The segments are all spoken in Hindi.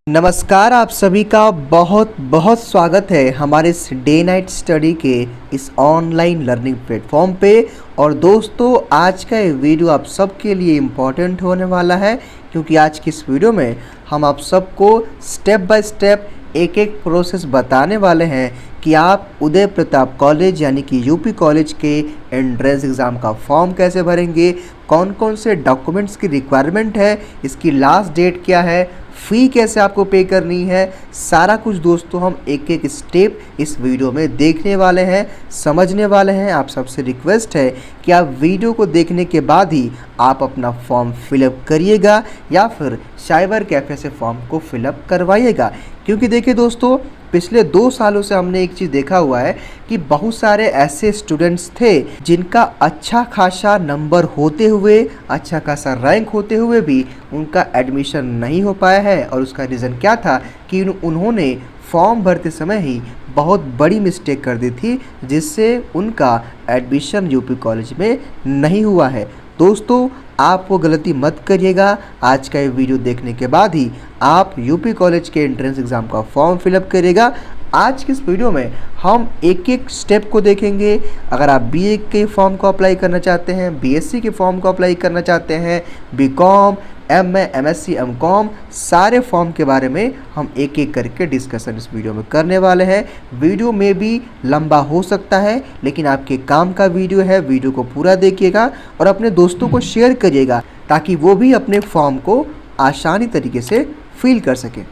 नमस्कार, आप सभी का बहुत बहुत स्वागत है हमारे इस डे नाइट स्टडी के इस ऑनलाइन लर्निंग प्लेटफॉर्म पे। और दोस्तों, आज का ये वीडियो आप सबके लिए इम्पॉर्टेंट होने वाला है, क्योंकि आज की इस वीडियो में हम आप सबको स्टेप बाय स्टेप एक एक प्रोसेस बताने वाले हैं कि आप उदय प्रताप कॉलेज यानी कि यूपी कॉलेज के एंट्रेंस एग्ज़ाम का फॉर्म कैसे भरेंगे, कौन कौन से डॉक्यूमेंट्स की रिक्वायरमेंट है, इसकी लास्ट डेट क्या है, फ़ी कैसे आपको पे करनी है, सारा कुछ दोस्तों हम एक एक स्टेप इस वीडियो में देखने वाले हैं, समझने वाले हैं। आप सबसे रिक्वेस्ट है कि आप वीडियो को देखने के बाद ही आप अपना फॉर्म फिलअप करिएगा या फिर साइबर कैफ़े से फॉर्म को फिलअप करवाइएगा। क्योंकि देखिए दोस्तों, पिछले 2 सालों से हमने एक चीज़ देखा हुआ है कि बहुत सारे ऐसे स्टूडेंट्स थे जिनका अच्छा खासा नंबर होते हुए, अच्छा खासा रैंक होते हुए भी उनका एडमिशन नहीं हो पाया है। और उसका रीज़न क्या था कि उन्होंने फॉर्म भरते समय ही बहुत बड़ी मिस्टेक कर दी थी, जिससे उनका एडमिशन यूपी कॉलेज में नहीं हुआ है। दोस्तों, आप वो गलती मत करिएगा। आज का ये वीडियो देखने के बाद ही आप यूपी कॉलेज के एंट्रेंस एग्ज़ाम का फॉर्म फिलअप करिएगा। आज की इस वीडियो में हम एक एक स्टेप को देखेंगे। अगर आप बीए के फॉर्म को अप्लाई करना चाहते हैं, बीएससी के फॉर्म को अप्लाई करना चाहते हैं, बीकॉम, एमए, एमएससी, एमकॉम, सारे फॉर्म के बारे में हम एक एक करके डिस्कशन इस वीडियो में करने वाले हैं। वीडियो में भी लंबा हो सकता है, लेकिन आपके काम का वीडियो है, वीडियो को पूरा देखिएगा और अपने दोस्तों को शेयर करिएगा ताकि वो भी अपने फॉर्म को आसानी तरीके से फिल कर सकें।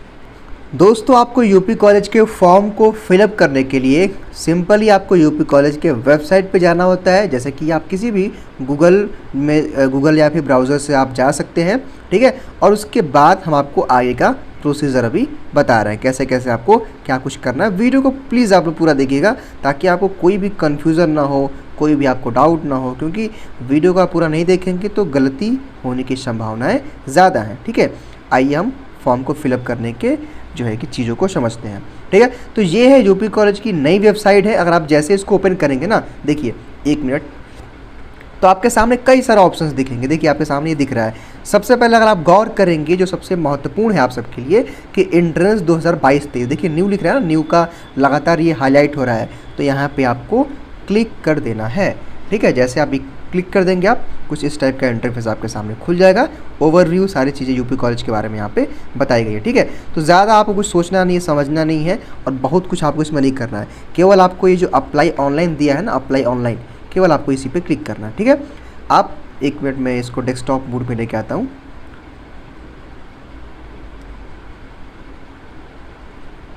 दोस्तों, आपको यूपी कॉलेज के फॉर्म को फिलअप करने के लिए सिंपली आपको यूपी कॉलेज के वेबसाइट पे जाना होता है। जैसे कि आप किसी भी गूगल या फिर ब्राउज़र से आप जा सकते हैं, ठीक है। और उसके बाद हम आपको आगे का प्रोसीजर अभी बता रहे हैं, कैसे कैसे आपको क्या कुछ करना है। वीडियो को प्लीज़ आप लोग पूरा देखिएगा ताकि आपको कोई भी कन्फ्यूज़न ना हो, कोई भी आपको डाउट ना हो, क्योंकि वीडियो को आप पूरा नहीं देखेंगे तो गलती होने की संभावनाएँ ज़्यादा हैं, ठीक है। आइए हम फॉर्म को फिलअप करने के जो है कि चीज़ों को समझते हैं, ठीक है। तो ये है यूपी कॉलेज की नई वेबसाइट है। अगर आप जैसे इसको ओपन करेंगे ना, देखिए 1 मिनट, तो आपके सामने कई सारे ऑप्शंस दिखेंगे। देखिए आपके सामने ये दिख रहा है। सबसे पहले अगर आप गौर करेंगे, जो सबसे महत्वपूर्ण है आप सबके लिए, कि एंट्रेंस 2022-23, देखिए न्यू लिख रहा है ना, न्यू का लगातार ये हाईलाइट हो रहा है। तो यहाँ पे आपको क्लिक कर देना है, ठीक है। जैसे आप क्लिक कर देंगे, आप कुछ इस टाइप का इंटरफेस आपके सामने खुल जाएगा। ओवरव्यू सारी चीज़ें यूपी कॉलेज के बारे में यहाँ पे बताई गई है, ठीक है। तो ज़्यादा आपको कुछ सोचना नहीं है, समझना नहीं है और बहुत कुछ आपको इसमें नहीं करना है। केवल आपको ये जो अप्लाई ऑनलाइन दिया है ना, अप्लाई ऑनलाइन, केवल आपको इसी पे क्लिक करना है, ठीक है। आप 1 मिनट में इसको डेस्कटॉप मोड पे लेके आता हूँ,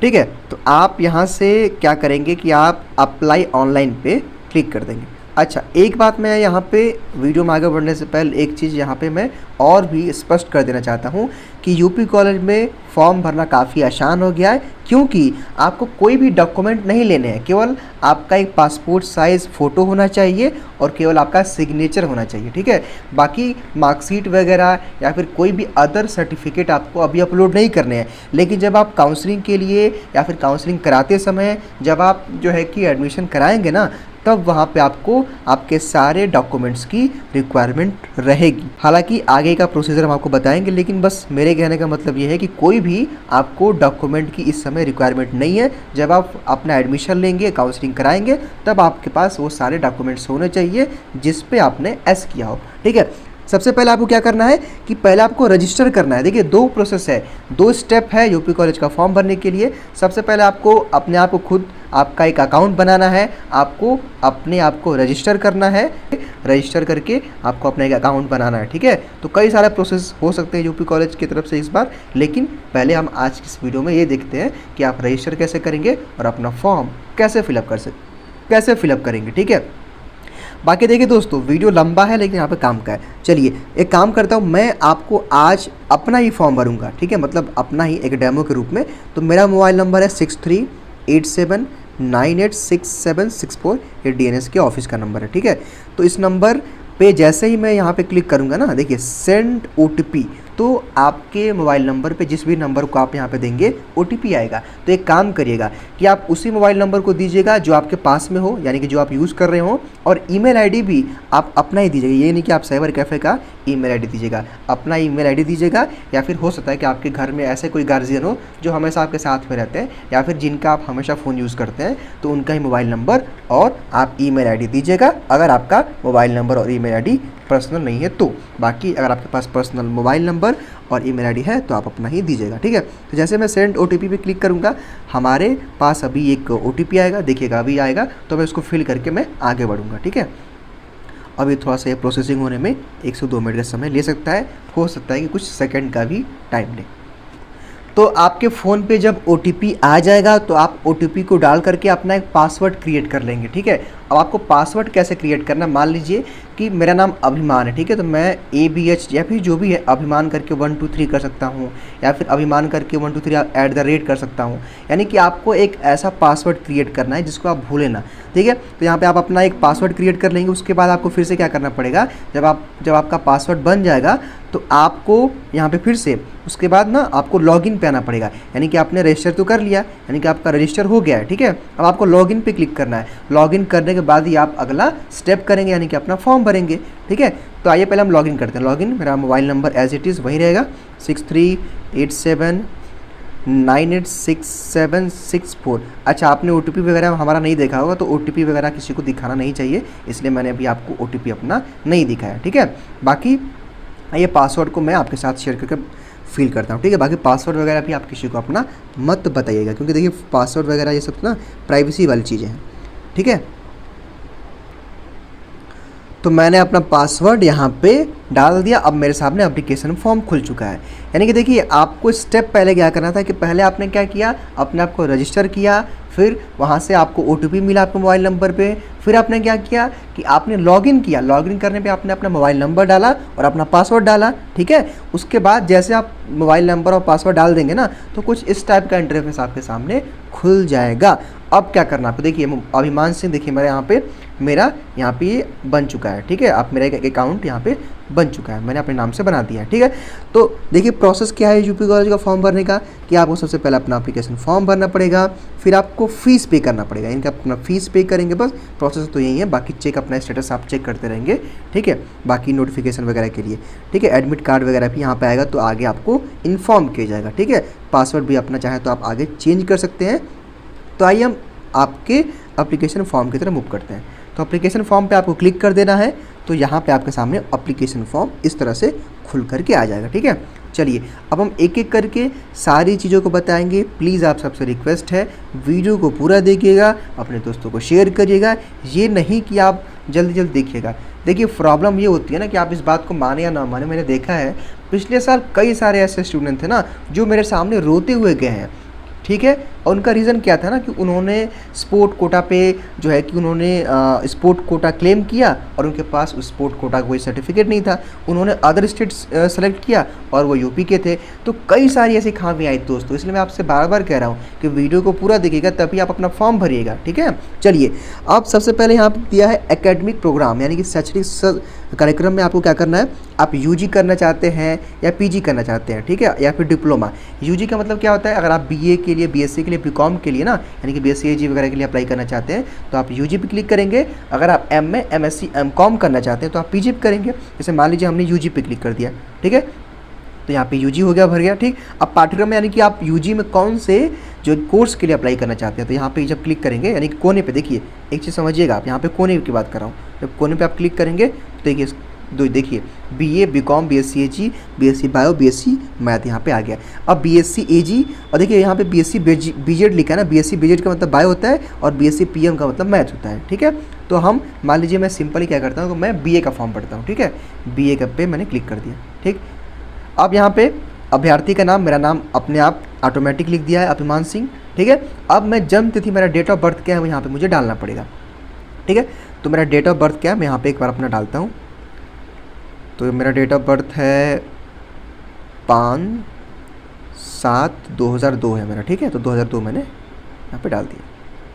ठीक है। तो आप यहाँ से क्या करेंगे कि आप अप्लाई ऑनलाइन पे क्लिक कर देंगे। अच्छा, एक बात मैं यहाँ पे वीडियो में आगे बढ़ने से पहले एक चीज़ यहाँ पे मैं और भी स्पष्ट कर देना चाहता हूँ कि यूपी कॉलेज में फॉर्म भरना काफ़ी आसान हो गया है, क्योंकि आपको कोई भी डॉक्यूमेंट नहीं लेने हैं। केवल आपका एक पासपोर्ट साइज़ फ़ोटो होना चाहिए और केवल आपका सिग्नेचर होना चाहिए, ठीक है। बाकी मार्कशीट वगैरह या फिर कोई भी अदर सर्टिफिकेट आपको अभी अपलोड नहीं करने हैं। लेकिन जब आप काउंसलिंग के लिए या फिर काउंसलिंग कराते समय जब आप जो है कि एडमिशन कराएंगे ना, तब वहाँ पे आपको आपके सारे डॉक्यूमेंट्स की रिक्वायरमेंट रहेगी। हालांकि आगे का प्रोसीजर हम आपको बताएंगे, लेकिन बस मेरे कहने का मतलब ये है कि कोई भी आपको डॉक्यूमेंट की इस समय रिक्वायरमेंट नहीं है। जब आप अपना एडमिशन लेंगे, काउंसलिंग कराएंगे, तब आपके पास वो सारे डॉक्यूमेंट्स होने चाहिए जिस पे आपने एस किया हो, ठीक है। सबसे पहले आपको क्या करना है कि पहले आपको रजिस्टर करना है। देखिए 2 प्रोसेस है, 2 स्टेप है यूपी कॉलेज का फॉर्म भरने के लिए। सबसे पहले आपको अपने आप को खुद आपका एक अकाउंट बनाना है, आपको अपने आप को रजिस्टर करना है। रजिस्टर करके आपको अपना एक अकाउंट बनाना है, ठीक है। तो कई सारे प्रोसेस हो सकते हैं यूपी कॉलेज की तरफ से इस बार, लेकिन पहले हम आज की इस वीडियो में ये देखते हैं कि आप रजिस्टर कैसे करेंगे और अपना फॉर्म कैसे फिलअप करेंगे, ठीक है। बाकी देखिए दोस्तों, वीडियो लंबा है लेकिन यहाँ पे काम का है। चलिए एक काम करता हूँ, मैं आपको आज अपना ही फॉर्म भरूंगा, ठीक है, मतलब अपना ही एक डेमो के रूप में। तो मेरा मोबाइल नंबर है 6387986764, ये DNS के ऑफिस का नंबर है, ठीक है। तो इस नंबर पे जैसे ही मैं यहाँ पे क्लिक करूँगा ना, देखिए सेंड OTP, तो आपके मोबाइल नंबर पे जिस भी नंबर को आप यहाँ पे देंगे OTP आएगा। तो एक काम करिएगा कि आप उसी मोबाइल नंबर को दीजिएगा जो आपके पास में हो, यानी कि जो आप यूज़ कर रहे हो, और ईमेल आईडी भी आप अपना ही दीजिएगा। ये नहीं कि आप साइबर कैफ़े का ईमेल आईडी दीजिएगा, अपना ईमेल आईडी दीजिएगा। या फिर हो सकता है कि आपके घर में ऐसे कोई गार्जियन हो जो हमेशा आपके साथ में रहते हैं, या फिर जिनका आप हमेशा फ़ोन यूज़ करते हैं, तो उनका ही मोबाइल नंबर और आप ईमेल आईडी दीजिएगा, अगर आपका मोबाइल नंबर और ईमेल आईडी पर्सनल नहीं है तो। बाकी अगर आपके पास पर्सनल मोबाइल नंबर और ईमेल आईडी है तो आप अपना ही दीजिएगा, ठीक है। तो जैसे मैं सेंड OTP पे क्लिक करूँगा, हमारे पास अभी एक OTP आएगा, देखिएगा अभी आएगा, तो मैं उसको फिल करके मैं आगे बढ़ूँगा, ठीक है। अभी थोड़ा सा ये प्रोसेसिंग होने में 1 से 2 मिनट का समय ले सकता है, हो सकता है कि कुछ सेकंड का भी टाइम ले। तो आपके फ़ोन पे जब OTP आ जाएगा तो आप OTP को डाल करके अपना एक पासवर्ड क्रिएट कर लेंगे, ठीक है। अब आपको पासवर्ड कैसे क्रिएट करना, मान लीजिए कि मेरा नाम अभिमान है, ठीक है, तो मैं ABH या फिर जो भी है अभिमान करके 1 2 3 कर सकता हूँ, या फिर अभिमान करके 1 2 3 @ कर सकता हूँ। यानी कि आपको एक ऐसा पासवर्ड क्रिएट करना है जिसको आप भूलें ना, ठीक है। तो यहाँ पे आप अपना एक पासवर्ड क्रिएट कर लेंगे। उसके बाद आपको फिर से क्या करना पड़ेगा, जब आपका पासवर्ड बन जाएगा तो आपको यहाँ पे फिर से उसके बाद ना आपको लॉगिन पे आना पड़ेगा। यानी कि आपने रजिस्टर तो कर लिया, यानी कि आपका रजिस्टर हो गया है, ठीक है। अब आपको लॉगिन पे क्लिक करना है। लॉगिन करने के बाद ही आप अगला स्टेप करेंगे, यानी कि अपना फॉर्म भरेंगे, ठीक है। तो आइए पहले हम लॉगिन करते हैं। लॉगिन, मेरा mobile number as it is वही रहेगा 6387986764। अच्छा, आपने OTP वगैरह हमारा नहीं देखा होगा, तो OTP वगैरह किसी को दिखाना नहीं चाहिए, इसलिए मैंने अभी आपको OTP अपना नहीं दिखाया, ठीक है। बाकी ये पासवर्ड को मैं आपके साथ शेयर करके फिल करता हूँ, ठीक है। बाकी पासवर्ड वगैरह भी आप किसी को अपना मत बताइएगा, क्योंकि देखिए पासवर्ड वगैरह ये सब ना प्राइवेसी वाली चीज़ें हैं, ठीक है। तो मैंने अपना पासवर्ड यहाँ पे डाल दिया। अब मेरे सामने एप्लीकेशन फॉर्म खुल चुका है। यानी कि देखिए आपको स्टेप पहले क्या करना था कि पहले आपने क्या किया, अपने आप को रजिस्टर किया, फिर वहाँ से आपको OTP मिला आपके मोबाइल नंबर पे, फिर आपने क्या किया कि आपने लॉगिन किया। लॉगिन करने पे आपने अपना मोबाइल नंबर डाला और अपना पासवर्ड डाला, ठीक है। उसके बाद जैसे आप मोबाइल नंबर और पासवर्ड डाल देंगे ना, तो कुछ इस टाइप का इंटरफेस आपके सामने खुल जाएगा। अब क्या करना आपको, देखिए अभिमान सिंह, देखिए मेरा यहाँ पे ये बन चुका है, ठीक है। आप मेरा एक अकाउंट यहाँ पे बन चुका है, मैंने अपने नाम से बना दिया है, ठीक है। तो देखिए प्रोसेस क्या है यूपी कॉलेज का फॉर्म भरने का, कि आपको सबसे पहले अपना एप्लीकेशन फॉर्म भरना पड़ेगा, फिर आपको फ़ीस पे करना पड़ेगा। इनका अपना फ़ीस पे करेंगे, बस प्रोसेस तो यही है। बाकी चेक अपना स्टेटस आप चेक करते रहेंगे, ठीक है। बाकी नोटिफिकेशन वगैरह के लिए, ठीक है, एडमिट कार्ड वगैरह भी यहाँ पे आएगा, तो आगे आपको इन्फॉर्म किया जाएगा, ठीक है। पासवर्ड भी अपना चाहे तो आप आगे चेंज कर सकते हैं। तो आइए हम आपके एप्लीकेशन फॉर्म की तरफ मूव करते हैं। तो एप्लीकेशन फॉर्म पे आपको क्लिक कर देना है, तो यहाँ पे आपके सामने एप्लीकेशन फॉर्म इस तरह से खुल करके आ जाएगा, ठीक है। चलिए अब हम एक एक करके सारी चीज़ों को बताएंगे। प्लीज़ आप सबसे रिक्वेस्ट है, वीडियो को पूरा देखिएगा, अपने दोस्तों को शेयर करिएगा, ये नहीं कि आप जल्दी जल्दी देखिएगा। देखिए प्रॉब्लम ये होती है ना कि आप इस बात को माने या ना माने, मैंने देखा है पिछले साल कई सारे ऐसे स्टूडेंट थे ना जो मेरे सामने रोते हुए गए हैं, ठीक है। और उनका रीज़न क्या था ना कि उन्होंने स्पोर्ट कोटा पे जो है कि उन्होंने स्पोर्ट कोटा क्लेम किया और उनके पास उस स्पोर्ट कोटा का कोई सर्टिफिकेट नहीं था। उन्होंने अदर स्टेट सेलेक्ट किया और वो यूपी के थे। तो कई सारी ऐसी खामियां आई दोस्तों, इसलिए मैं आपसे बार बार कह रहा हूँ कि वीडियो को पूरा देखिएगा, तभी आप अपना फॉर्म भरिएगा, ठीक है। चलिए अब सबसे पहले यहाँ पर दिया है एकेडमिक प्रोग्राम, यानी कि शैक्षणिक कार्यक्रम में आपको क्या करना है, आप यूजी करना चाहते हैं या पीजी करना चाहते हैं, ठीक है, या फिर डिप्लोमा। यूजी का मतलब क्या होता है, अगर आप बीए के लिए, बीएससी के लिए, बीकॉम के लिए ना, यानी कि बीएससी एजी वगैरह के लिए अप्लाई करना चाहते हैं तो आप यूजी पे क्लिक करेंगे। अगर आप एमए, एमएससी, एमकॉम करना चाहते हैं तो आप पीजी पे करेंगे। जैसे मान लीजिए हमने यूजी पे क्लिक कर दिया, ठीक है, तो यहाँ पे यूजी हो गया, भर गया, ठीक। अब पाठ्यक्रम में यानी कि आप यूजी में कौन से जो कोर्स के लिए अप्लाई करना चाहते हैं, तो यहाँ पे जब क्लिक करेंगे, यानी कि कोने पे, देखिए एक चीज़ समझिएगा आप, यहाँ पे कोने की बात कर रहा हूँ, जब कोने पे आप क्लिक करेंगे तो देखिए बीए, बीकॉम, बीएससी एजी, बीएससी बायो, बीएससी मैथ यहाँ पे आ गया। अब बीएससी एजी, और देखिए यहाँ पे बीएससी बीजेड लिखा है ना, बीएससी बीजेड का मतलब बायो होता है और बीएससी पीएम का मतलब मैथ होता है, ठीक है। तो हम मान लीजिए मैं सिंपली क्या करता हूँ, मैं बीए का फॉर्म पढ़ता हूँ, ठीक है, बीए का पे मैंने क्लिक कर दिया, ठीक। अब यहाँ पे अभ्यर्थी का नाम, मेरा नाम अपने आप ऑटोमेटिक लिख दिया है, अभिमान सिंह, ठीक है। अब मैं जन्म तिथि, मेरा डेट ऑफ बर्थ क्या है वो यहाँ पे मुझे डालना पड़ेगा, ठीक है। तो मेरा डेट ऑफ बर्थ क्या है, मैं यहाँ पे एक बार अपना डालता हूँ। तो मेरा डेट ऑफ बर्थ है 5/7/2002 है मेरा, ठीक है। तो 2002 मैंने यहाँ पे डाल दिया,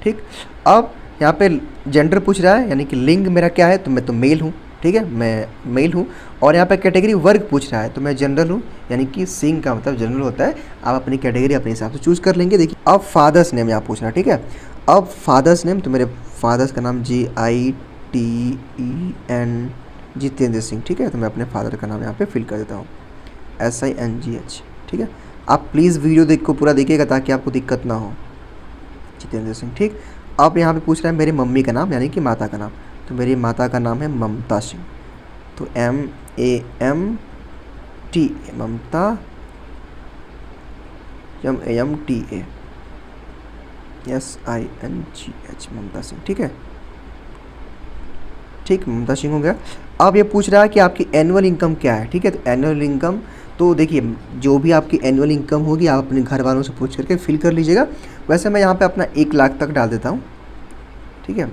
ठीक। अब यहाँ पे जेंडर पूछ रहा है, यानी कि लिंग मेरा क्या है, तो मैं तो मेल हूँ, ठीक है, मैं मेल हूँ। और यहाँ पे कैटेगरी वर्ग पूछ रहा है, तो मैं जनरल हूँ, यानी कि सिंह का मतलब जनरल होता है। आप अपनी कैटेगरी अपने हिसाब से चूज़ कर लेंगे। देखिए अब फादर्स नेम यहाँ पूछ रहा है, ठीक है। अब फादर्स नेम, तो मेरे फादर्स का नाम JITEN जितेंद्र सिंह, ठीक है। तो मैं अपने फादर का नाम यहाँ पे फिल कर देता हूँ, SINGH, ठीक है। आप प्लीज़ वीडियो देख को पूरा देखिएगा ताकि आपको दिक्कत ना हो। जितेंद्र सिंह, ठीक। अब यहाँ पे पूछ रहा है मेरी मम्मी का नाम, यानी कि माता का नाम। तो मेरी माता का नाम है ममता सिंह, तो MAMTA, ममता, MAMTA SINGH, ममता सिंह, ठीक है। ठीक, ममता सिंह हो गया। अब ये पूछ रहा है कि आपकी एनुअल इनकम क्या है, ठीक है। तो एनुअल इनकम, तो देखिए जो भी आपकी एनुअल इनकम होगी आप अपने घर वालों से पूछ करके फिल कर लीजिएगा। वैसे मैं यहाँ पे अपना 1 लाख तक डाल देता हूँ, ठीक है।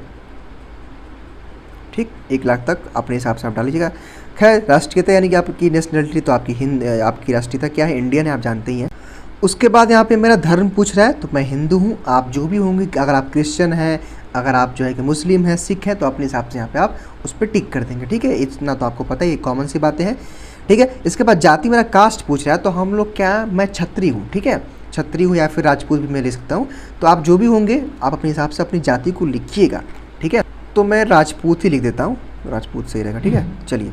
ठीक, 1 लाख तक अपने हिसाब से आप डाल लीजिएगा। खैर राष्ट्रीयता यानी कि आपकी नेशनलिटी, तो आपकी राष्ट्रीयता क्या है, इंडियन है, आप जानते ही हैं। उसके बाद यहाँ पे मेरा धर्म पूछ रहा है, तो मैं हिंदू हूँ। आप जो भी होंगे, अगर आप क्रिश्चियन हैं, अगर आप जो है कि मुस्लिम हैं, सिख हैं, तो अपने हिसाब से यहाँ पे आप उस पर टिक कर देंगे, ठीक है। इतना तो आपको पता है, ये कॉमन सी बातें हैं, ठीक है। इसके बाद जाति मेरा कास्ट पूछ रहा है, तो हम लोग क्या, मैं क्षत्रिय हूँ, ठीक है। क्षत्रिय हूँ या फिर राजपूत भी मैं ले सकता हूँ। तो आप जो भी होंगे आप अपने हिसाब से अपनी जाति को लिखिएगा, ठीक है। तो मैं राजपूत ही लिख देता हूँ, राजपूत सही रहेगा, ठीक है। चलिए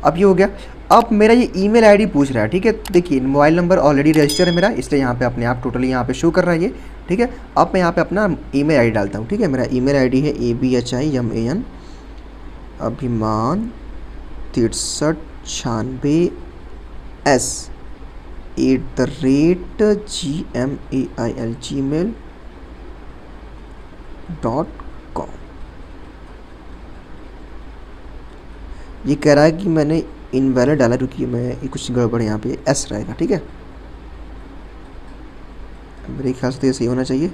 अब ये हो गया। अब मेरा ये ईमेल आईडी पूछ रहा है, ठीक है। देखिए मोबाइल नंबर ऑलरेडी रजिस्टर है मेरा, इसलिए यहाँ पे अपने आप टोटली यहाँ पे शो कर रहा है ये, ठीक है। अब मैं यहाँ पे अपना ईमेल आईडी डालता हूँ, ठीक है। मेरा ईमेल आईडी है ABHIMAN अभिमान 6396@gmail.com। ये कह रहा है कि मैंने इनवैलिड डाला, रुकिए मैं ये कुछ गड़बड़, यहाँ पे S रहेगा, ठीक है। मेरे ख्याल से तो ये सही होना चाहिए,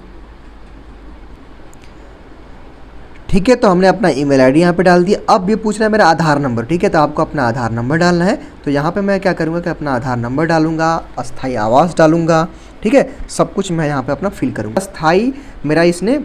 ठीक है। तो हमने अपना ईमेल आईडी यहाँ पे डाल दिया। अब ये पूछ रहा है मेरा आधार नंबर, ठीक है। तो आपको अपना आधार नंबर डालना है। तो यहाँ पे मैं क्या करूँगा कि अपना आधार नंबर डालूंगा, अस्थाई आवास डालूंगा, ठीक है। सब कुछ मैं यहाँ पे अपना फिल करूँगा। अस्थाई मेरा इसने,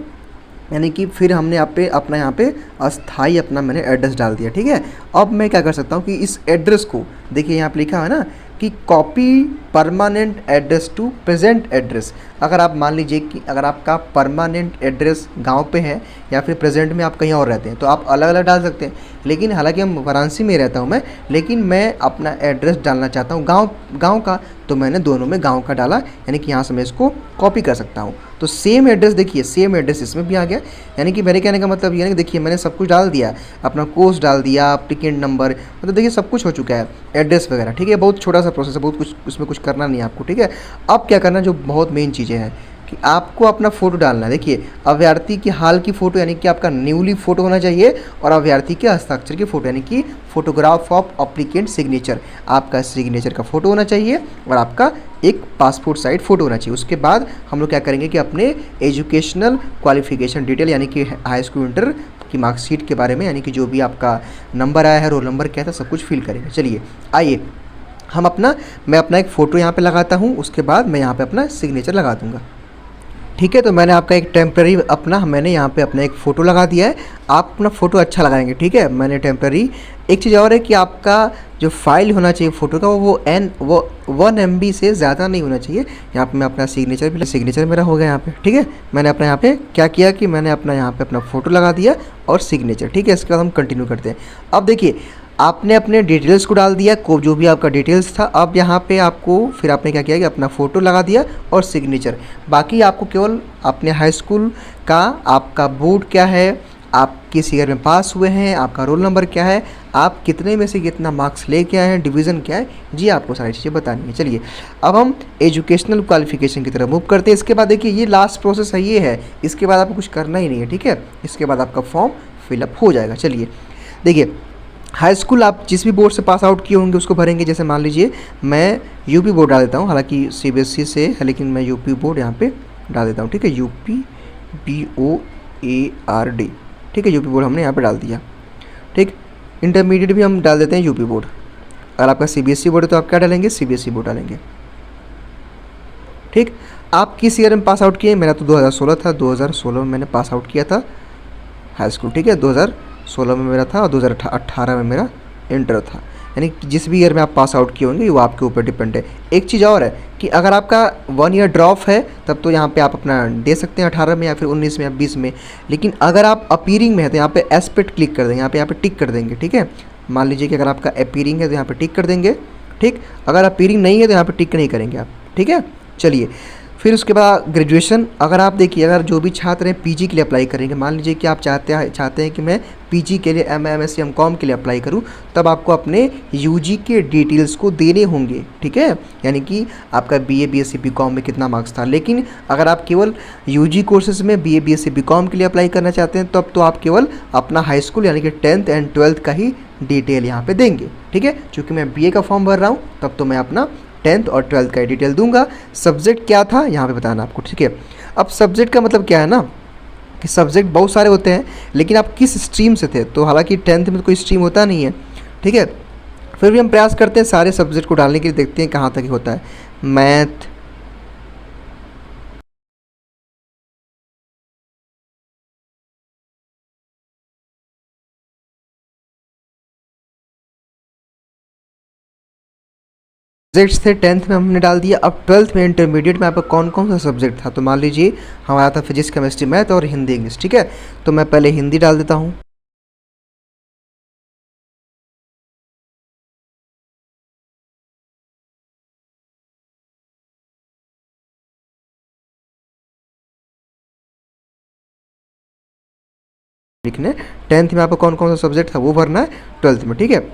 यानी कि फिर हमने अपना यहाँ पे अस्थाई अपना मैंने एड्रेस डाल दिया, ठीक है। अब मैं क्या कर सकता हूँ कि इस एड्रेस को, देखिए यहाँ पे लिखा है ना कि copy permanent address to present address. अगर आप मान लीजिए कि अगर आपका परमानेंट एड्रेस गांव पे है या फिर प्रेजेंट में आप कहीं और रहते हैं, तो आप अलग अलग डाल सकते हैं। लेकिन हालांकि हम वाराणसी में रहता हूं मैं, लेकिन मैं अपना एड्रेस डालना चाहता हूं गांव का, तो मैंने दोनों में गांव का डाला, यानी कि यहाँ से मैं इसको कॉपी कर सकता हूँ। तो सेम एड्रेस, देखिए सेम एड्रेस इसमें भी आ गया। यानी कि मेरे कहने का मतलब ये है कि देखिए मैंने सब कुछ डाल दिया, अपना कोर्स डाल दिया, टिकट नंबर, मतलब देखिए सब कुछ हो चुका है, एड्रेस वगैरह, ठीक है। बहुत छोटा सा प्रोसेस है, बहुत कुछ उसमें कुछ करना नहीं है आपको, ठीक है। अब क्या करना, जो बहुत मेन चीज़ें हैं कि आपको अपना फ़ोटो डालना है। देखिए अभ्यर्थी की हाल की फ़ोटो, यानी कि आपका न्यूली फ़ोटो होना चाहिए, और अभ्यर्थी के हस्ताक्षर की फ़ोटो, यानी कि फोटोग्राफ ऑफ अप्लीकेंट सिग्नेचर, आपका सिग्नेचर का फ़ोटो होना चाहिए, और आपका एक पासपोर्ट साइज फ़ोटो होना चाहिए। उसके बाद हम लोग क्या करेंगे कि अपने एजुकेशनल क्वालिफिकेशन डिटेल, यानी कि हाई स्कूल इंटर की मार्कशीट के बारे में, यानी कि जो भी आपका नंबर आया है, रोल नंबर क्या था, सब कुछ फिल करेंगे। चलिए आइए मैं अपना एक फ़ोटो यहाँ पे लगाता हूँ, उसके बाद मैं यहाँ पे अपना सिग्नेचर लगा दूँगा, ठीक है। तो मैंने आपका एक टेम्प्रेरी मैंने यहाँ पे अपना एक फ़ोटो लगा दिया है। आप अपना फ़ोटो अच्छा लगाएंगे, ठीक है। मैंने टेम्प्रेरी, एक चीज़ और है कि आपका जो फाइल होना चाहिए फ़ोटो का, वो 1 MB से ज़्यादा नहीं होना चाहिए। यहाँ पे मैं अपना सिग्नेचर मेरा हो गया यहाँ पे, ठीक है। मैंने अपना यहाँ पे क्या किया कि मैंने अपना यहाँ पे अपना फ़ोटो लगा दिया और सिग्नेचर, ठीक है। इसके बाद हम कंटिन्यू करते हैं। अब देखिए आपने अपने डिटेल्स को डाल दिया, को जो भी आपका डिटेल्स था। अब यहाँ पे आपको फिर आपने क्या किया कि अपना फ़ोटो लगा दिया और सिग्नेचर। बाकी आपको केवल अपने हाई स्कूल का आपका बोर्ड क्या है, आप किस ईयर में पास हुए हैं, आपका रोल नंबर क्या है, आप कितने में से कितना मार्क्स लेके आए हैं, डिवीज़न क्या है, जी आपको सारी चीज़ें बतानी है। चलिए अब हम एजुकेशनल क्वालिफिकेशन की तरफ मूव करते हैं। इसके बाद देखिए ये लास्ट प्रोसेस है, ये है, इसके बाद आपको कुछ करना ही नहीं है, ठीक है। इसके बाद आपका फॉर्म फिलअप हो जाएगा। चलिए देखिए हाई स्कूल आप जिस भी बोर्ड से पास आउट किए होंगे उसको भरेंगे। जैसे मान लीजिए मैं यूपी बोर्ड डाल देता हूँ, हालांकि CBSE से है, लेकिन मैं यूपी बोर्ड यहाँ पे डाल देता हूँ, ठीक है। UP BOARD, ठीक है। यूपी बोर्ड हमने यहाँ पे डाल दिया, ठीक। इंटरमीडिएट भी हम डाल देते हैं यूपी बोर्ड। अगर आपका CBSE बोर्ड है तो आप क्या डालेंगे, CBSE बोर्ड डालेंगे, ठीक। आप किस ईयर में पास आउट किए, मेरा तो 2016 था, 2016 में मैंने पास आउट किया था हाई स्कूल, ठीक है। 2016 2016 में मेरा था और 2018 में मेरा इंटर था। यानी कि जिस भी ईयर में आप पास आउट किए होंगे वो आपके ऊपर डिपेंड है। एक चीज़ और है कि अगर आपका 1 ईयर ड्रॉप है तब तो यहाँ पे आप अपना दे सकते हैं 18 में या फिर 19 में या 20 में। लेकिन अगर आप अपीयरिंग में है तो यहाँ पे एस पे क्लिक कर देंगे, यहाँ पे टिक कर देंगे, ठीक है। मान लीजिए कि अगर आपका अपीयरिंग है तो यहाँ पे टिक कर देंगे, ठीक। अगर अपीयरिंग नहीं है तो यहाँ पे टिक नहीं करेंगे आप, ठीक है। चलिए फिर उसके बाद ग्रेजुएशन, अगर आप देखिए अगर जो भी छात्र हैं पीजी के लिए अप्लाई करेंगे, मान लीजिए कि आप चाहते हैं कि मैं पीजी के लिए एमएससी एमकॉम के लिए अप्लाई करूं, तब आपको अपने यूजी के डिटेल्स को देने होंगे, ठीक है। यानी कि आपका बीए बीएससी बीकॉम में कितना मार्क्स था। लेकिन अगर आप केवल यूजी कोर्सेज में बीए बीएससी बीकॉम के लिए अप्लाई करना चाहते हैं तब तो आप केवल अपना हाई स्कूल यानी कि 10th एंड 12th का ही डिटेल यहाँ पे देंगे, ठीक है। चूँकि मैं बीए का फॉर्म भर रहा हूँ तब तो मैं अपना 10th और 12th का डिटेल दूंगा। सब्जेक्ट क्या था यहाँ पे बताना आपको, ठीक है। अब सब्जेक्ट का मतलब क्या है ना कि सब्जेक्ट बहुत सारे होते हैं, लेकिन आप किस स्ट्रीम से थे। तो हालांकि 10th में तो कोई स्ट्रीम होता नहीं है, ठीक है। फिर भी हम प्रयास करते हैं सारे सब्जेक्ट को डालने के लिए, देखते हैं कहाँ तक होता है। मैथ, सब्जेक्ट्स थे 10th में हमने डाल दिया। अब 12th में इंटरमीडिएट में आपका कौन कौन सा सब्जेक्ट था। तो मान लीजिए हमारा था फिजिक्स केमिस्ट्री मैथ और हिंदी इंग्लिश, ठीक है। तो मैं पहले हिंदी डाल देता हूँ। लिखने 10th में आपका कौन कौन सा सब्जेक्ट था वो भरना है 12th में, ठीक है।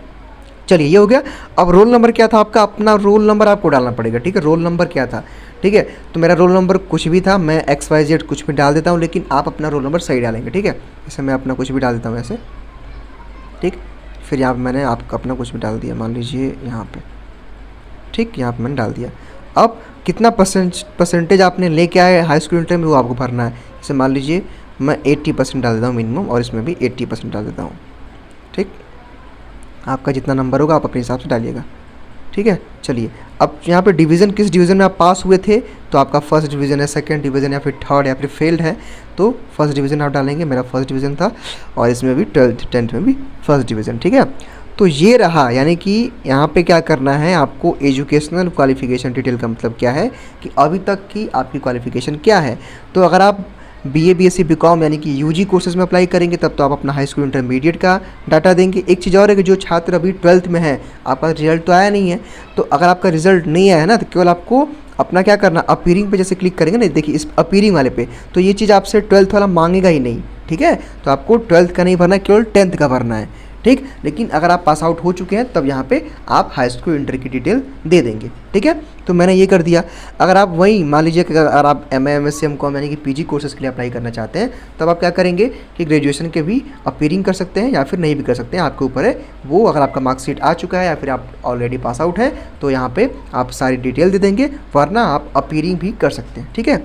चलिए ये हो गया। अब रोल नंबर क्या था आपका, अपना रोल नंबर आपको डालना पड़ेगा, ठीक है। रोल नंबर क्या था, ठीक है। तो मेरा रोल नंबर कुछ भी था, मैं XYZ कुछ भी डाल देता हूँ, लेकिन आप अपना रोल नंबर सही डालेंगे, ठीक है। जैसे मैं अपना कुछ भी डाल देता हूँ ऐसे, ठीक। फिर यहाँ पर मैंने आपका अपना कुछ भी डाल दिया, मान लीजिए यहाँ पे, ठीक। यहाँ पर मैंने डाल दिया। अब कितना परसेंटेज आपने लेके आए हाई स्कूल इंटर में वो आपको भरना है। जैसे मान लीजिए मैं 80% डाल देता हूँ मिनिमम, और इसमें भी 80% डाल देता हूँ, ठीक। आपका जितना नंबर होगा आप अपने हिसाब से डालिएगा, ठीक है। चलिए अब यहाँ पे डिवीज़न, किस डिवीज़न में आप पास हुए थे। तो आपका फर्स्ट डिवीज़न है, सेकंड डिवीज़न या फिर थर्ड या फिर फेल्ड है तो फर्स्ट डिवीज़न आप डालेंगे। मेरा फर्स्ट डिवीज़न था और इसमें भी 10th में भी फर्स्ट डिवीज़न, ठीक है। तो ये रहा, यानी कि यहाँ पे क्या करना है आपको, एजुकेशनल क्वालिफिकेशन डिटेल का मतलब क्या है कि अभी तक की आपकी क्वालिफिकेशन क्या है। तो अगर आप बीए बीएससी बीकॉम यानी कि यूजी कोर्सेज में अप्लाई करेंगे तब तो आप अपना हाई स्कूल इंटरमीडिएट का डाटा देंगे। एक चीज़ और है कि जो छात्र अभी 12th में है, आपका रिजल्ट तो आया नहीं है, तो अगर आपका रिजल्ट नहीं आया है ना तो केवल आपको अपना क्या करना, अपीयरिंग पे जैसे क्लिक करेंगे ना, देखिए इस अपीयरिंग वाले पे, तो ये चीज़ आपसे 12th वाला मांगेगा ही नहीं, ठीक है। तो आपको 12th का नहीं भरना है, केवल 10th का भरना है, ठीक। लेकिन अगर आप पास आउट हो चुके हैं तब यहाँ पे आप हाई स्कूल इंटर की डिटेल दे देंगे, ठीक है। तो मैंने ये कर दिया। अगर आप वही मान लीजिए कि अगर आप MA MSc यानी कि पीजी कोर्सेज के लिए अप्लाई करना चाहते हैं तब आप क्या करेंगे कि ग्रेजुएशन के भी अपीयरिंग कर सकते हैं या फिर नहीं भी कर सकते हैं, आपके ऊपर है वो। अगर आपका मार्कशीट आ चुका है या फिर आप ऑलरेडी पास आउट हैं तो यहाँ पर आप सारी डिटेल दे देंगे, वरना आप अपीयरिंग भी कर सकते हैं, ठीक है।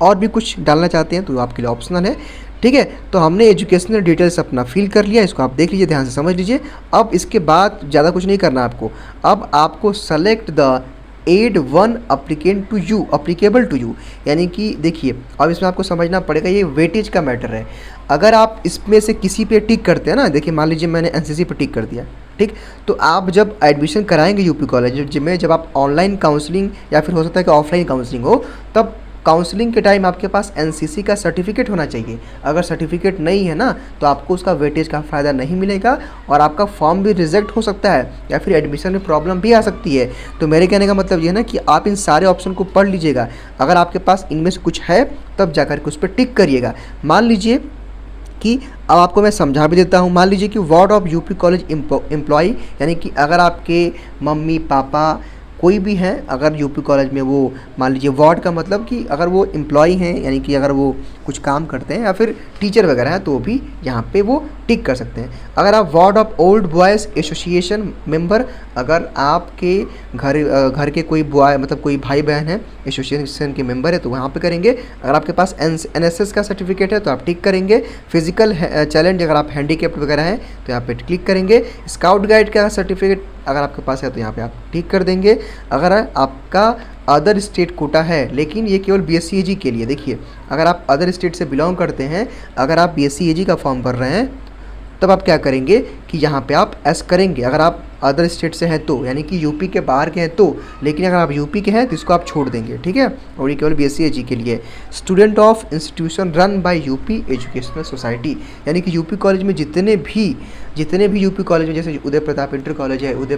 और भी कुछ डालना चाहते हैं तो आपके लिए ऑप्शनल है, ठीक है। तो हमने एजुकेशनल डिटेल्स अपना फिल कर लिया, इसको आप देख लीजिए, ध्यान से समझ लीजिए। अब इसके बाद ज़्यादा कुछ नहीं करना आपको। अब आपको select the add one applicant to you, applicable to you, यानी कि देखिए अब इसमें आपको समझना पड़ेगा, ये वेटेज का मैटर है। अगर आप इसमें से किसी पे टिक करते हैं ना, देखिए मान लीजिए मैंने एनसीसी पे टिक कर दिया, ठीक। तो आप जब एडमिशन कराएंगे यूपी कॉलेज में, जब आप ऑनलाइन काउंसलिंग या फिर हो सकता है कि ऑफलाइन काउंसलिंग हो, तब काउंसलिंग के टाइम आपके पास एनसीसी का सर्टिफिकेट होना चाहिए। अगर सर्टिफिकेट नहीं है ना तो आपको उसका वेटेज का फ़ायदा नहीं मिलेगा और आपका फॉर्म भी रिजेक्ट हो सकता है या फिर एडमिशन में प्रॉब्लम भी आ सकती है। तो मेरे कहने का मतलब ये है ना कि आप इन सारे ऑप्शन को पढ़ लीजिएगा, अगर आपके पास इनमें से कुछ है तब जाकर के उस पर टिक करिएगा। मान लीजिए कि अब आपको मैं समझा भी देता हूँ। मान लीजिए कि ward of UP college employ, यानी कि अगर आपके मम्मी पापा कोई भी हैं अगर यूपी कॉलेज में, वो मान लीजिए वार्ड का मतलब कि अगर वो एम्प्लॉय हैं यानी कि अगर वो कुछ काम करते हैं या फिर टीचर वगैरह हैं तो भी यहाँ पे वो टिक कर सकते हैं। अगर आप ward of old boys association member, अगर आपके घर के कोई बॉय मतलब कोई भाई बहन है एसोसिएशन के मेंबर है तो वहाँ पे करेंगे। अगर आपके पास NSS का सर्टिफिकेट है तो आप टिक करेंगे। फिजिकल चैलेंज अगर आप हैंडीकेप्ड वगैरह हैं तो यहाँ पे क्लिक करेंगे। स्काउट गाइड का सर्टिफिकेट अगर आपके पास है तो यहाँ पे आप टिक कर देंगे। अगर आपका अदर स्टेट कोटा है, लेकिन ये केवल BSc AG के लिए, देखिए अगर आप अदर स्टेट से बिलोंग करते हैं, अगर आप BSc AG का फॉर्म भर रहे हैं तब आप क्या करेंगे कि यहाँ पे आप एस करेंगे। अगर आप अदर स्टेट से हैं तो, यानी कि यूपी के बाहर के हैं तो, लेकिन अगर आप यूपी के हैं तो इसको आप छोड़ देंगे, ठीक है। और ये केवल BSc AG के लिए। Student of institution run by UP educational society, यानी कि यूपी कॉलेज में जितने भी यूपी कॉलेज में, जैसे उदय प्रताप इंटर कॉलेज है, उदय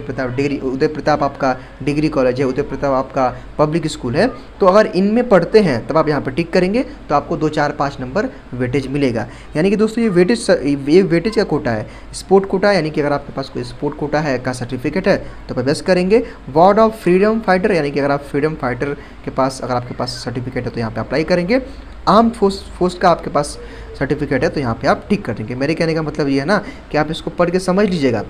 प्रताप आपका डिग्री कॉलेज है, उदय प्रताप आपका पब्लिक स्कूल है, तो अगर इनमें पढ़ते हैं तब आप यहाँ पर टिक करेंगे तो आपको 2, 4, 5 नंबर वेटेज मिलेगा। यानी कि दोस्तों ये वेटेज का कोटा है, स्पोर्ट कोटा, यानी कि अगर आपके पास कोई स्पोर्ट कोटा है का सर्टिफिकेट है तो आप बेस्ट करेंगे। वार्ड ऑफ फ्रीडम फाइटर, यानी कि अगर आप फ्रीडम फाइटर के पास, अगर आपके पास सर्टिफिकेट है तो यहाँ पे अप्लाई करेंगे। आर्म्ड फोर्स का आपके पास सर्टिफिकेट है तो यहाँ पे आप टिक कर देंगे। मेरे कहने का मतलब ये है ना कि आप इसको पढ़ के समझ लीजिएगा।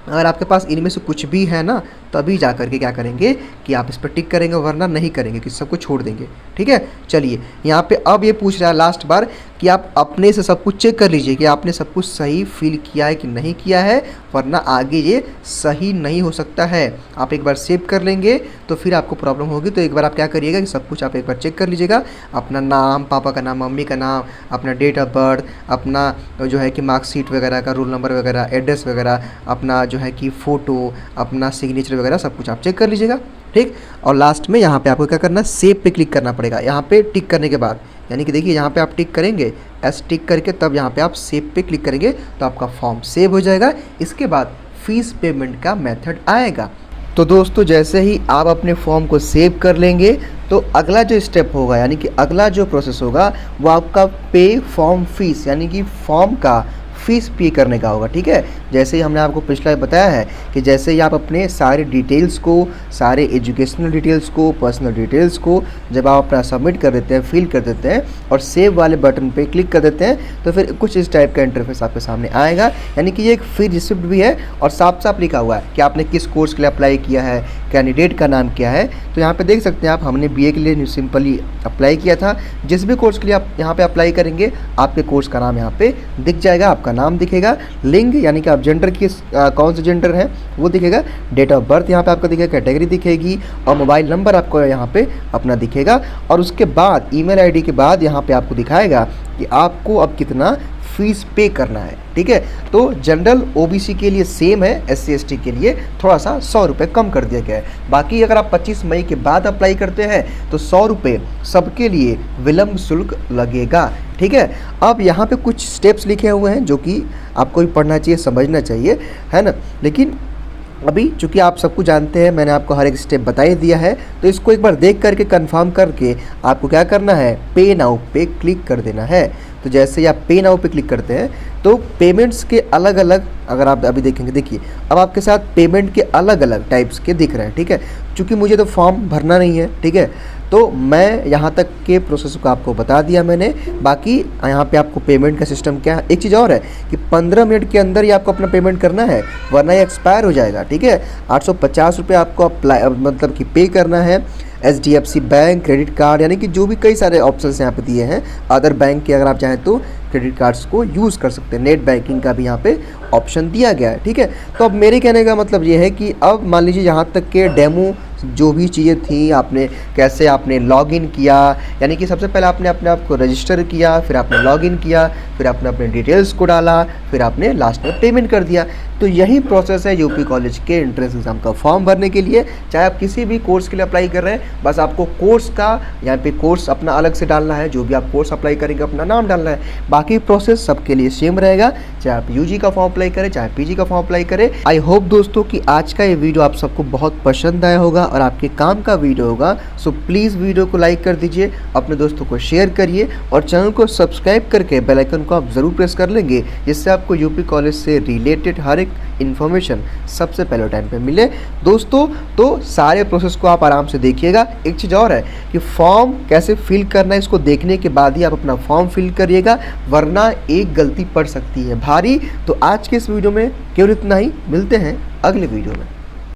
अगर आपके पास इनमें से कुछ भी है ना तभी जा करके क्या करेंगे कि आप इस पर टिक करेंगे, वरना नहीं करेंगे कि सबको छोड़ देंगे, ठीक है। चलिए यहाँ पे अब ये पूछ रहा है लास्ट बार कि आप अपने से सब कुछ चेक कर लीजिए कि आपने सब कुछ सही फिल किया है कि नहीं किया है, वरना आगे ये सही नहीं हो सकता है। आप एक बार सेव कर लेंगे तो फिर आपको प्रॉब्लम होगी। तो एक बार आप क्या करिएगा कि सब कुछ आप एक बार चेक कर लीजिएगा, अपना नाम, पापा का नाम, मम्मी का नाम, अपना डेट ऑफ बर्थ, अपना जो है कि मार्कशीट वगैरह का रोल नंबर वगैरह, एड्रेस वगैरह, अपना जो है कि फ़ोटो, अपना सिग्नेचर वगैरह सब कुछ आप चेक कर लीजिएगा, ठीक। और लास्ट में यहाँ पे आपको क्या करना है, सेव पे क्लिक करना पड़ेगा। यहाँ पे टिक करने के बाद, यानी कि देखिए यहाँ पे आप टिक करेंगे, एस टिक करके तब यहाँ पे आप सेव पे क्लिक करेंगे तो आपका फॉर्म सेव हो जाएगा। इसके बाद फीस पेमेंट का मेथड आएगा। तो दोस्तों जैसे ही आप अपने फॉर्म को सेव कर लेंगे तो अगला जो स्टेप होगा, यानी कि अगला जो प्रोसेस होगा वो आपका पे फॉर्म फीस, यानी कि फॉर्म का फीस पे करने का होगा, ठीक है। जैसे ही हमने आपको पिछला बताया है कि जैसे ही आप अपने सारे डिटेल्स को, सारे एजुकेशनल डिटेल्स को, पर्सनल डिटेल्स को जब आप अपना सबमिट कर देते हैं, फिल कर देते हैं और सेव वाले बटन पे क्लिक कर देते हैं तो फिर कुछ इस टाइप का इंटरफेस आपके सामने आएगा। यानी कि ये एक फ्री रिसिप्ट भी है और साफ साफ लिखा हुआ है कि आपने किस कोर्स के लिए अप्लाई किया है, कैंडिडेट का नाम क्या है। तो यहाँ पर देख सकते हैं आप, हमने BA के लिए सिंपली अप्लाई किया था। जिस भी कोर्स के लिए आप यहाँ पर अप्लाई करेंगे आपके कोर्स का नाम यहाँ पर दिख जाएगा, आपका नाम दिखेगा, लिंग यानी कि आप जेंडर की कौन से जेंडर है वो दिखेगा, डेट ऑफ बर्थ यहाँ पे आपका दिखेगा, कैटेगरी दिखेगी और मोबाइल नंबर आपको यहाँ पे अपना दिखेगा। और उसके बाद ईमेल आईडी के बाद यहाँ पे आपको दिखाएगा कि आपको अब कितना फीस पे करना है, ठीक है। तो जनरल OBC के लिए सेम है, SC ST के लिए थोड़ा सा 100 रुपये कम कर दिया गया है। बाकी अगर आप 25 मई के बाद अप्लाई करते हैं तो 100 रुपये सबके लिए विलम्ब शुल्क लगेगा, ठीक है। अब यहाँ पे कुछ स्टेप्स लिखे हुए हैं जो कि आपको भी पढ़ना चाहिए, समझना चाहिए, है ना। लेकिन अभी चूँकि आप सबको जानते हैं, मैंने आपको हर एक स्टेप बता ही दिया है, तो इसको एक बार देख करके कंफर्म करके आपको क्या करना है, पे नाउ पे क्लिक कर देना है। तो जैसे ही आप पे नाउ पे क्लिक करते हैं तो पेमेंट्स के अलग अलग, अगर आप अभी देखेंगे, देखिए अब आपके साथ पेमेंट के अलग अलग टाइप्स के दिख रहे हैं, ठीक है। चूँकि मुझे तो फॉर्म भरना नहीं है, ठीक है, तो मैं यहाँ तक के प्रोसेस को आपको बता दिया मैंने। बाकी यहाँ पे आपको पेमेंट का सिस्टम क्या है, एक चीज़ और है कि 15 मिनट के अंदर ही आपको अपना पेमेंट करना है, वरना ये एक्सपायर हो जाएगा, ठीक है। 850 रुपये आपको अप्लाई मतलब कि पे करना है। HDFC बैंक, क्रेडिट कार्ड, यानी कि जो भी कई सारे ऑप्शंस यहाँ पे दिए हैं। अदर बैंक के अगर आप चाहें तो क्रेडिट कार्ड्स को यूज़ कर सकते हैं। नेट बैंकिंग का भी यहाँ पे ऑप्शन दिया गया है, ठीक है। तो अब मेरे कहने का मतलब ये है कि अब मान लीजिए यहाँ तक के डेमो जो भी चीज़ें थी, आपने कैसे आपने लॉगिन किया, यानी कि सबसे पहले आपने अपने आप को रजिस्टर किया, फिर आपने लॉगिन किया, फिर आपने अपने डिटेल्स को डाला, फिर आपने लास्ट में पेमेंट कर दिया। तो यही प्रोसेस है यूपी कॉलेज के एंट्रेंस एग्जाम का फॉर्म भरने के लिए। चाहे आप किसी भी कोर्स के लिए अप्लाई कर रहे हैं, बस आपको कोर्स का यहाँ पे कोर्स अपना अलग से डालना है, जो भी आप कोर्स अप्लाई करेंगे अपना नाम डालना है। बाकी प्रोसेस सबके लिए सेम रहेगा, चाहे आप UG का फॉर्म अप्लाई करें, चाहे PG का फॉर्म अप्लाई करें। आई होप दोस्तों कि आज का ये वीडियो आप सबको बहुत पसंद आया होगा और आपके काम का वीडियो होगा। सो प्लीज़ वीडियो को लाइक कर दीजिए, अपने दोस्तों को शेयर करिए और चैनल को सब्सक्राइब करके बेल आइकन को आप ज़रूर प्रेस कर लेंगे, जिससे आपको यूपी कॉलेज से रिलेटेड हर एक इन्फॉर्मेशन सबसे पहले टाइम पे मिले। दोस्तों तो सारे प्रोसेस को आप आराम से देखिएगा। एक चीज़ और है कि फॉर्म कैसे फिल करना है, इसको देखने के बाद ही आप अपना फॉर्म फिल करिएगा, वरना एक गलती पड़ सकती है भारी। तो आज के इस वीडियो में केवल इतना ही, मिलते हैं अगले वीडियो में।